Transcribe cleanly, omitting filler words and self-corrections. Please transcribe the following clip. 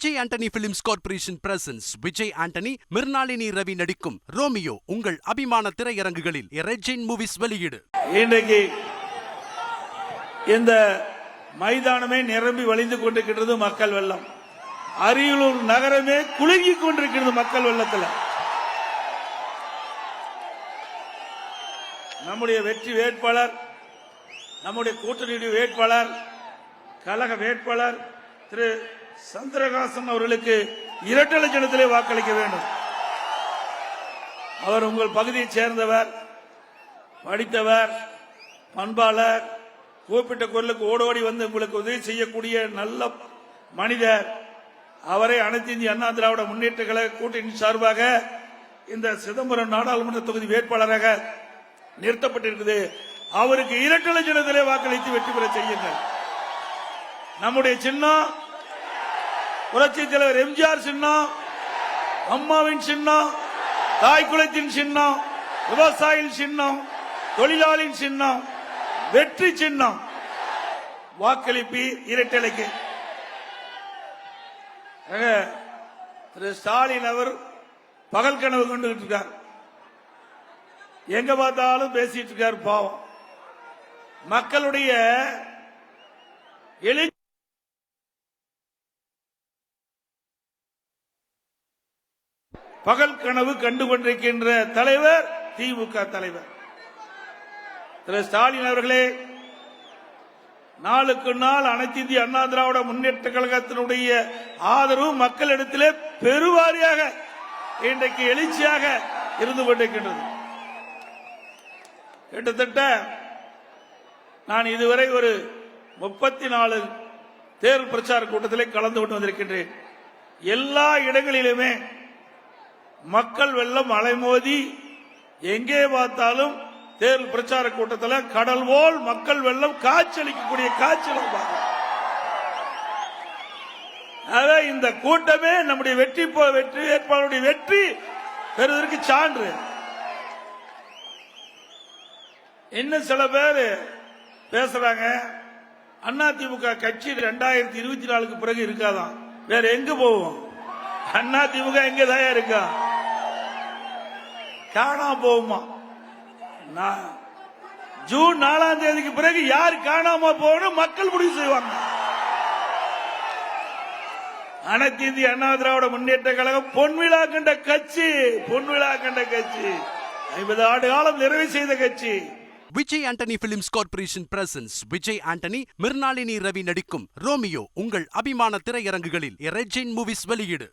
Vijay Antony films corporation presents Vijay Antony, Mirnalini Ravi நடிக்கும் Romeo உங்கள் அபிமான திரையரங்குகளில் ரெஜின் மூவிஸ் வெளியீடு. இன்றைக்கு இந்த மைதானமே நிரம்பி வழிந்து கொண்டிருக்கிறது மக்கள் வெள்ளம். அரியலூர் நகரமே குலுங்கி கொண்டிருக்கிறது மக்கள் வெள்ளத்தில். நம்முடைய வெற்றி வேட்பாளர், நம்முடைய கூட்டணி வேட்பாளர், கழக வேட்பாளர் திரு சந்திரகாசன் அவர்களுக்கு இரட்டை ஜனத்திலே வாக்களிக்க வேண்டும். அவர் உங்கள் பகுதியைச் சேர்ந்தவர், படித்தவர், பண்பாளர், கூப்பிட்ட குரலுக்கு ஓடோடி வந்து உங்களுக்கு உதவி செய்யக்கூடிய நல்ல மனிதர். அவரை அனைத்து இந்திய அண்ணா திராவிட முன்னேற்ற கழக கூட்டணி சார்பாக இந்த சிதம்பரம் நாடாளுமன்ற தொகுதி வேட்பாளராக நிறுத்தப்பட்டிருக்கிறது. அவருக்கு இரட்டை ஜனத்திலே வாக்களித்து வெற்றி பெற செய்யுங்கள். நம்முடைய சின்னம் புரட்சி தலைவர் எம்ஜிஆர் சின்னம், அம்மாவின் சின்னம், தாய் குலத்தின் சின்னம், விவசாயியின் சின்னம், தொழிலாளியின் சின்னம், வெற்றி சின்னம். வாக்களிப்பு இரட்டைக்கு. திரு ஸ்டாலின் அவர் பகல் கனவு கொண்டு இருக்கார். எங்க பார்த்தாலும் பேசிட்டு இருக்கார். பாவம், மக்களுடைய பகல் கனவு கண்டு கொண்டிருக்கின்ற தலைவர் திமுக தலைவர் திரு ஸ்டாலின் அவர்களே, நாளுக்கு நாள் அனைத்து இந்திய அண்ணா திராவிட முன்னேற்ற கழகத்தினுடைய ஆதரவு மக்களிடத்திலே பெருவாரியாக இன்றைக்கு எழுச்சியாக இருந்து கொண்டிருக்கின்றது. கிட்டத்தட்ட நான் இதுவரை ஒரு 34 தேர்தல் பிரச்சார கூட்டத்திலே கலந்து கொண்டு வந்திருக்கின்றேன். எல்லா இடங்களிலுமே மக்கள் வெள்ளம் அலைமோதி, எங்கே பார்த்தாலும் தேர்தல் பிரச்சார கூட்டத்தில் கடல் போல் மக்கள் வெள்ளம் காட்சியளிக்கக்கூடிய காட்சிகள். இந்த கூட்டமே நம்முடைய வெற்றி வேட்பாளருடைய வெற்றி பெறுவதற்கு சான்று. இன்னும் சில பேர் பேசுறாங்க, அதிமுக கட்சி 2024 பிறகு இருக்காதான், வேற எங்க போவோம்? அதிமுக எங்க தான் இருக்கா? காணாம போகுமா? ஜூன் 4ஆம் தேதிக்கு பிறகு யார் காணாம போகணும் மக்கள் முடிவு செய்வாங்க. அனைத்து இந்திய அண்ணா திராவிட முன்னேற்ற கழகம் பொன்விழா கண்ட கட்சி, 50 ஆண்டு காலம் நிறைவு செய்த கட்சி. Vijay Antony films corporation presents Vijay Antony, Mirnalini Ravi நடிக்கும் ரோமியோ உங்கள் அபிமான திரையரங்குகளில் ரெஜின் மூவிஸ் வெளியீடு.